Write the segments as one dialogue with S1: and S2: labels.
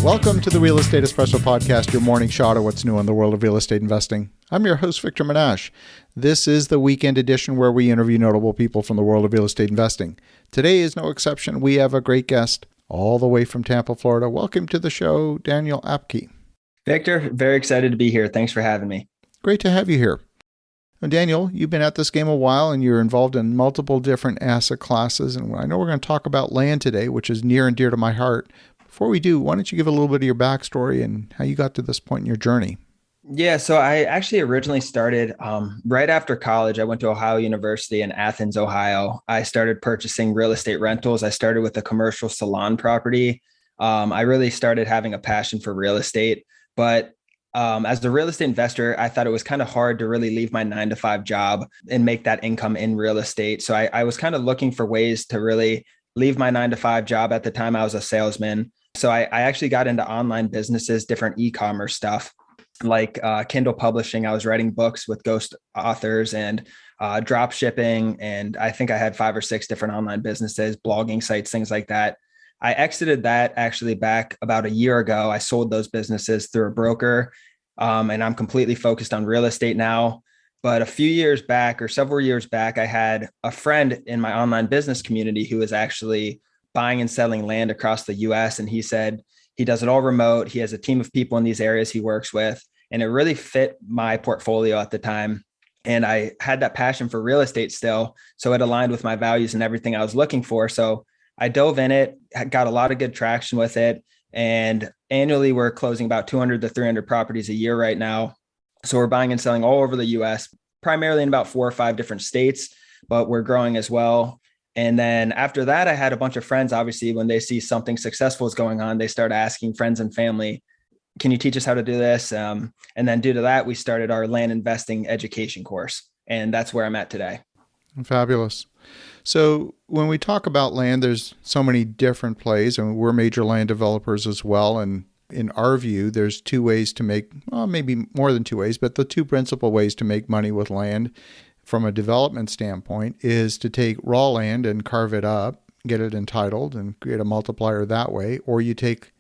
S1: Welcome to the Real Estate Espresso Podcast, your morning shot of what's new in the world of real estate investing. I'm your host, Victor Menasce. This is the weekend edition where we interview notable people from the world of real estate investing. Today is no exception. We have a great guest all the way from Tampa, Florida. Welcome to the show, Daniel Apke.
S2: Victor, very excited to be here. Thanks for having me.
S1: Great to have you here. Now, Daniel, you've been at this game a while and you're involved in multiple different asset classes. And I know we're going to talk about land today, which is near and dear to my heart. Before we do, why don't you give a little bit of your backstory and how you got to this point in your journey?
S2: Yeah, so I actually originally started right after college. I went to Ohio University in Athens, Ohio. I started purchasing real estate rentals. I started with a commercial salon property. I really started having a passion for real estate. But as a real estate investor, I thought it was kind of hard to really leave my 9-to-5 job and make that income in real estate. So I was kind of looking for ways to really leave my 9-to-5 job. At the time, I was a salesman. So I actually got into online businesses, different e-commerce stuff like Kindle publishing. I was writing books with ghost authors and drop shipping. And I think I had 5 or 6 different online businesses, blogging sites, things like that. I exited that actually back about a year ago. I sold those businesses through a broker and I'm completely focused on real estate now. But a few years back or several years back, I had a friend in my online business community who was actually buying and selling land across the US. And he said he does it all remote. He has a team of people in these areas he works with, and it really fit my portfolio at the time. And I had that passion for real estate still. So it aligned with my values and everything I was looking for. So I dove in it, got a lot of good traction with it. And annually, we're closing about 200 to 300 properties a year right now. So we're buying and selling all over the US, primarily in about 4 or 5 different states, but we're growing as well. And then after that, I had a bunch of friends. Obviously, when they see something successful is going on, they start asking friends and family, can you teach us how to do this? And then due to that, we started our land investing education course. And that's where I'm at today.
S1: Fabulous. So when we talk about land, there's so many different plays, and we're major land developers as well. And in our view, there's 2 ways to make, well, maybe more than 2 ways, but the 2 principal ways to make money with land from a development standpoint is to take raw land and carve it up, get it entitled and create a multiplier that way. Or you take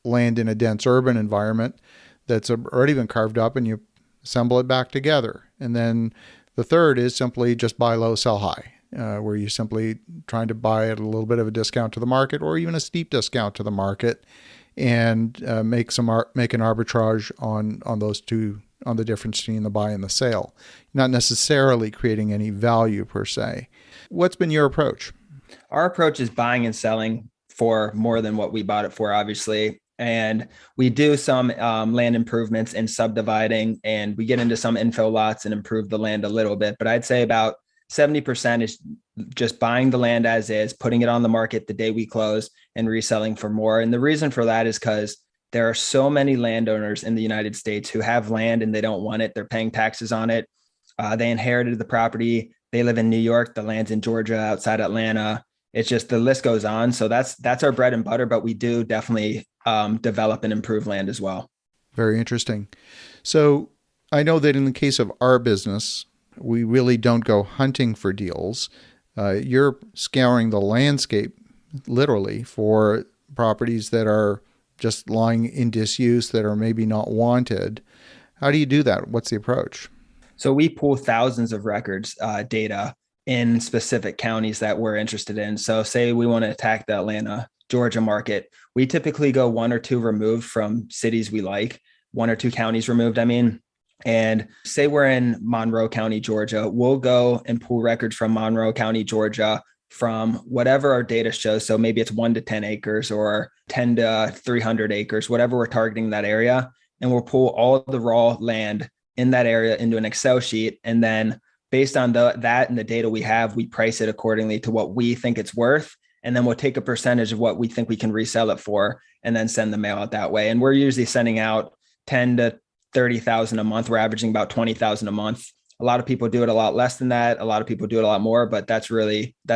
S1: land in a dense urban environment that's already been carved up and you assemble it back together. And then the third is simply just buy low, sell high, where you're simply trying to buy at a little bit of a discount to the market or even a steep discount to the market and make an arbitrage on those two, on the difference between the buy and the sale, not necessarily creating any value per se. What's been your approach?
S2: Our approach is buying and selling for more than what we bought it for, obviously. And we do some land improvements and subdividing, and we get into some infill lots and improve the land a little bit. But I'd say about 70% is just buying the land as is, putting it on the market the day we close and reselling for more. And the reason for that is because there are so many landowners in the United States who have land and they don't want it. They're paying taxes on it. They inherited the property. They live in New York. The land's in Georgia, outside Atlanta. It's just the list goes on. So that's our bread and butter, but we do definitely develop and improve land as well.
S1: Very interesting. So I know that in the case of our business, we really don't go hunting for deals. You're scouring the landscape literally for properties that are just lying in disuse that are maybe not wanted. How do you do that? What's the approach?
S2: So we pull thousands of records data in specific counties that we're interested in. So say we want to attack the Atlanta, Georgia market. We typically go 1 or 2 removed from cities we like, 1 or 2 counties removed, I mean. And say we're in Monroe County, Georgia, we'll go and pull records from Monroe County, Georgia, from whatever our data shows. So maybe it's 1 to 10 acres or 10 to 300 acres, whatever we're targeting that area. And we'll pull all the raw land in that area into an Excel sheet. And then based on that and the data we have, we price it accordingly to what we think it's worth. And then we'll take a percentage of what we think we can resell it for and then send the mail out that way. And we're usually sending out 10 to 30,000 a month. We're averaging about 20,000 a month. A lot of people do it a lot less than that. A lot of people do it a lot more, but that's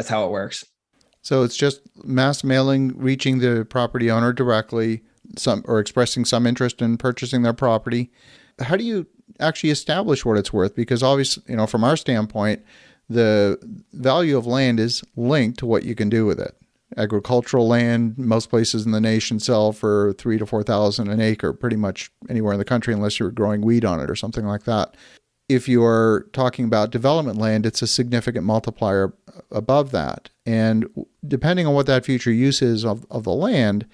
S2: how it works.
S1: So it's just mass mailing, reaching the property owner directly, or expressing some interest in purchasing their property. How do you actually establish what it's worth? Because obviously, from our standpoint, the value of land is linked to what you can do with it. Agricultural land, most places in the nation sell for 3,000 to 4,000 an acre, pretty much anywhere in the country, unless you're growing wheat on it or something like that. If you're talking about development land, it's a significant multiplier above that. And depending on what that future use is of the land,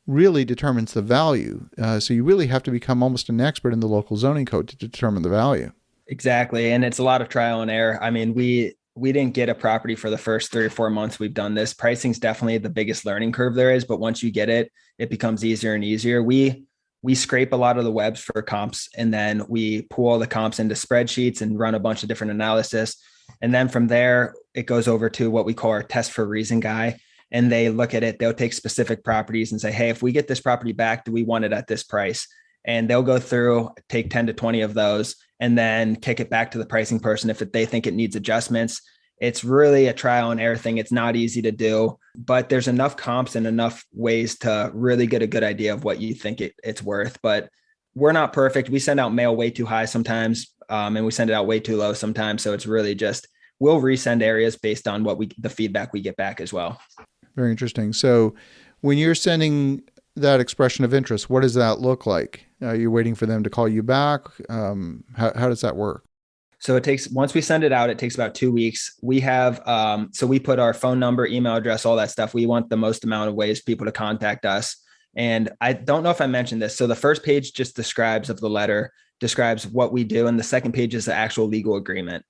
S1: really determines the value. So you really have to become almost an expert in the local zoning code to determine the value.
S2: Exactly. And it's a lot of trial and error. I mean, we didn't get a property for the first 3 or 4 months we've done this. Pricing's definitely the biggest learning curve there is, but once you get it, it becomes easier and easier. We scrape a lot of the webs for comps, and then we pull all the comps into spreadsheets and run a bunch of different analysis. And then from there, it goes over to what we call our test for reason guy. And they look at it, they'll take specific properties and say, hey, if we get this property back, do we want it at this price? And they'll go through, take 10 to 20 of those, and then kick it back to the pricing person if they think it needs adjustments. It's really a trial and error thing. It's not easy to do, but there's enough comps and enough ways to really get a good idea of what you think it's worth. But we're not perfect. We send out mail way too high sometimes, and we send it out way too low sometimes. So it's really just, we'll resend areas based on the feedback we get back as well.
S1: Very interesting. So when you're sending that expression of interest, what does that look like? You're waiting for them to call you back. How does that work?
S2: So once we send it out, it takes about 2 weeks. We have, so we put our phone number, email address, all that stuff. We want the most amount of ways people to contact us. And I don't know if I mentioned this. So the first page just describes what we do. And the second page is the actual legal agreement.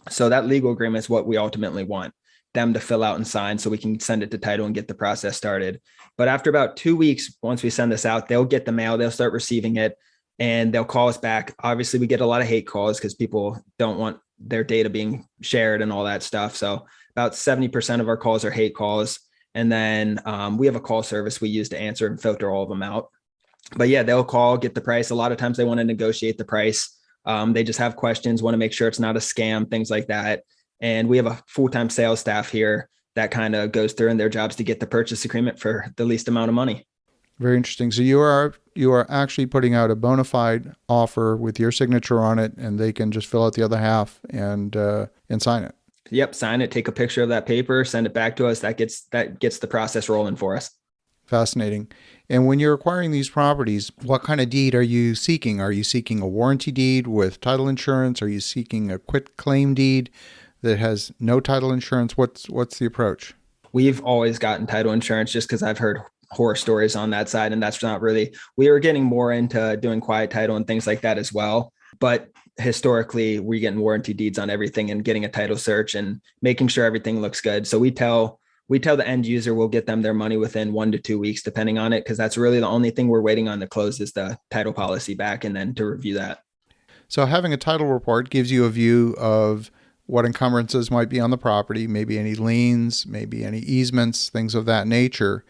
S2: So that legal agreement is what we ultimately want them to fill out and sign so we can send it to title and get the process started. But after about 2 weeks, once we send this out, they'll get the mail, they'll start receiving it, and they'll call us back. Obviously, we get a lot of hate calls because people don't want their data being shared and all that stuff. So about 70% of our calls are hate calls. And then we have a call service we use to answer and filter all of them out. But yeah, they'll call, get the price. A lot of times they want to negotiate the price. They just have questions, want to make sure it's not a scam, things like that. And we have a full-time sales staff here that kind of goes through, and their job's to get the purchase agreement for the least amount of money.
S1: Very interesting. So you are actually putting out a bona fide offer with your signature on it, and they can just fill out the other half and sign it.
S2: Yep, sign it, take a picture of that paper, send it back to us. That gets the process rolling for us.
S1: Fascinating. And when you're acquiring these properties, what kind of deed are you seeking? Are you seeking a warranty deed with title insurance? Are you seeking a quit claim deed that has no title insurance? What's the approach?
S2: We've always gotten title insurance just because I've heard horror stories on that side. And that's not really, we are getting more into doing quiet title and things like that as well. But historically, we're getting warranty deeds on everything and getting a title search and making sure everything looks good. So we tell the end user we'll get them their money within 1 to 2 weeks, depending on it, because that's really the only thing we're waiting on to close is the title policy back and then to review that.
S1: So having a title report gives you a view of what encumbrances might be on the property, maybe any liens, maybe any easements, things of that nature.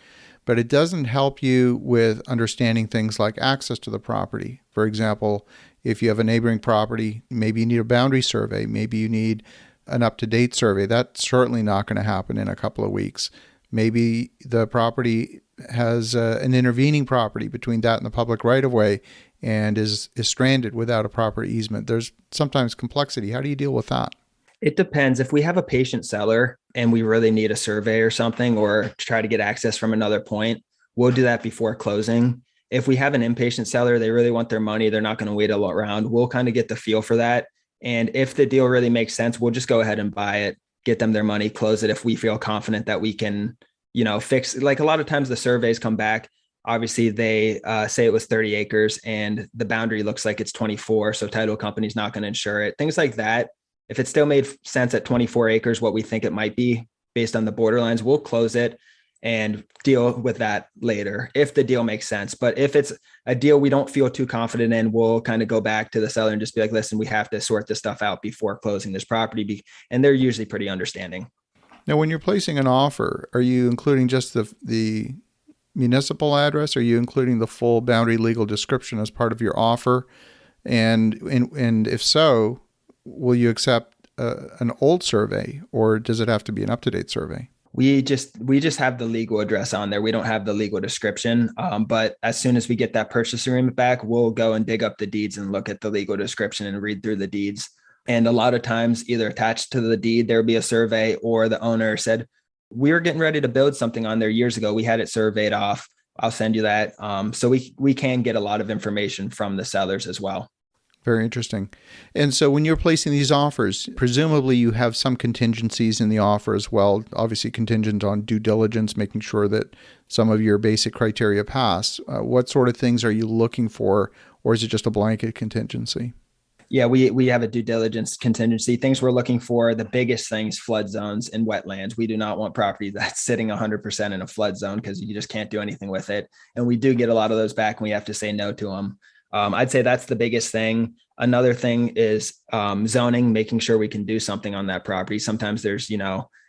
S1: But it doesn't help you with understanding things like access to the property. For example, if you have a neighboring property, maybe you need a boundary survey, maybe you need an up-to-date survey. That's certainly not going to happen in a couple of weeks. Maybe the property has an intervening property between that and the public right-of-way and is stranded without a proper easement. There's sometimes complexity. How do you deal with that?
S2: It depends. If we have a patient seller and we really need a survey or something, or try to get access from another point, we'll do that before closing. If we have an impatient seller, they really want their money, they're not going to wait a lot around. We'll kind of get the feel for that. And if the deal really makes sense, we'll just go ahead and buy it, get them their money, close it if we feel confident that we can, fix. Like a lot of times the surveys come back. Obviously, they say it was 30 acres and the boundary looks like it's 24. So title company's not going to insure it. Things like that. If it still made sense at 24 acres, what we think it might be based on the borderlines, we'll close it and deal with that later if the deal makes sense. But if it's a deal we don't feel too confident in, we'll kind of go back to the seller and just be like, listen, we have to sort this stuff out before closing this property. And they're usually pretty understanding.
S1: Now, when you're placing an offer, are you including just the municipal address? Are you including the full boundary legal description as part of your offer? And if so, will you accept an old survey, or does it have to be an up-to-date survey?
S2: We just have the legal address on there. We don't have the legal description. But as soon as we get that purchase agreement back, we'll go and dig up the deeds and look at the legal description and read through the deeds. And a lot of times, either attached to the deed, there'll be a survey, or the owner said, we were getting ready to build something on there years ago. We had it surveyed off. I'll send you that. So we can get a lot of information from the sellers as well.
S1: Very interesting. And so when you're placing these offers, presumably you have some contingencies in the offer as well, obviously contingent on due diligence, making sure that some of your basic criteria pass. What sort of things are you looking for, or is it just a blanket contingency?
S2: Yeah, we have a due diligence contingency. Things we're looking for, the biggest things, flood zones and wetlands. We do not want property that's sitting 100% in a flood zone because you just can't do anything with it. And we do get a lot of those back and we have to say no to them. I'd say that's the biggest thing. Another thing is zoning, making sure we can do something on that property. Sometimes there's,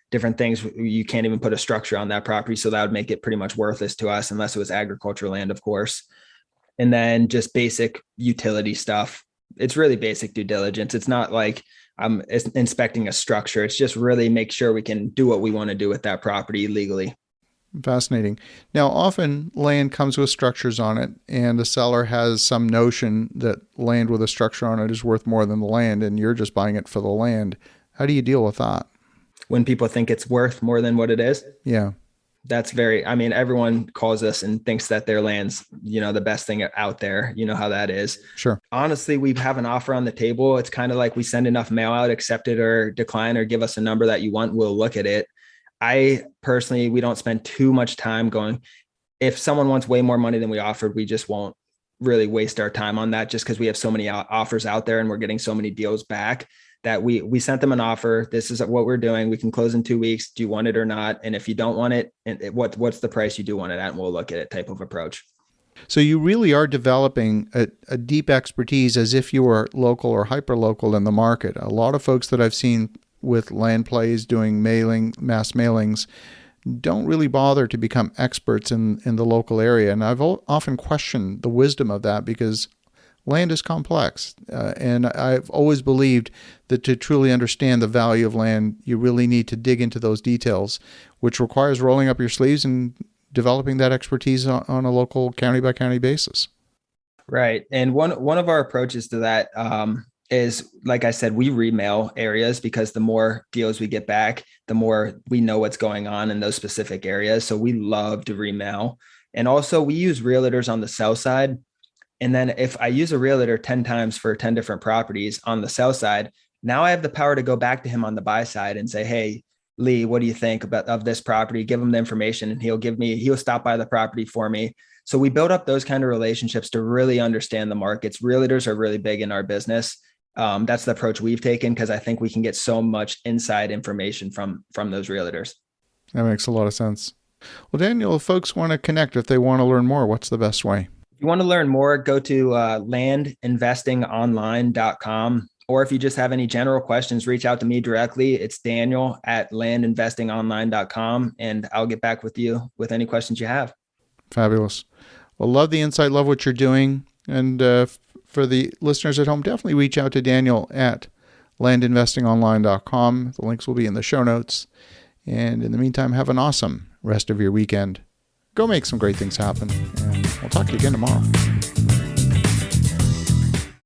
S2: different things. You can't even put a structure on that property. So that would make it pretty much worthless to us unless it was agricultural land, of course. And then just basic utility stuff. It's really basic due diligence. It's not like I'm inspecting a structure. It's just really make sure we can do what we want to do with that property legally.
S1: Fascinating. Now, often land comes with structures on it, and the seller has some notion that land with a structure on it is worth more than the land, and you're just buying it for the land. How do you deal with that?
S2: When people think it's worth more than what it is?
S1: Yeah.
S2: That's everyone calls us and thinks that their land's, the best thing out there. You know how that is.
S1: Sure.
S2: Honestly, we have an offer on the table. It's kind of like we send enough mail out, accept it or decline, or give us a number that you want. We'll look at it. We don't spend too much time going, if someone wants way more money than we offered, we just won't really waste our time on that just because we have so many offers out there and we're getting so many deals back that we sent them an offer. This is what we're doing. We can close in 2 weeks. Do you want it or not? And if you don't want it, what's the price you do want it at? And we'll look at it type of approach.
S1: So you really are developing a deep expertise as if you were local or hyper-local in the market. A lot of folks that I've seen with land plays doing mass mailings don't really bother to become experts in the local area. And I've often questioned the wisdom of that because land is complex. And I've always believed that to truly understand the value of land, you really need to dig into those details, which requires rolling up your sleeves and developing that expertise on a local county by county basis.
S2: Right. And one of our approaches to that is, like I said, we remail areas because the more deals we get back, the more we know what's going on in those specific areas. So we love to remail. And also we use realtors on the sell side. And then if I use a realtor 10 times for 10 different properties on the sell side, now I have the power to go back to him on the buy side and say, hey, Lee, what do you think of this property? Give him the information and he'll stop by the property for me. So we build up those kind of relationships to really understand the markets. Realtors are really big in our business. That's the approach we've taken because I think we can get so much inside information from those realtors.
S1: That makes a lot of sense. Well, Daniel, if folks want to connect, if they want to learn more, what's the best way?
S2: If you want to learn more, go to landinvestingonline.com. Or if you just have any general questions, reach out to me directly. It's Daniel at landinvestingonline.com, and I'll get back with you with any questions you have.
S1: Fabulous. Well, love the insight, love what you're doing. And for the listeners at home, definitely reach out to Daniel at landinvestingonline.com. The links will be in the show notes. And in the meantime, have an awesome rest of your weekend. Go make some great things happen. And we'll talk to you again tomorrow.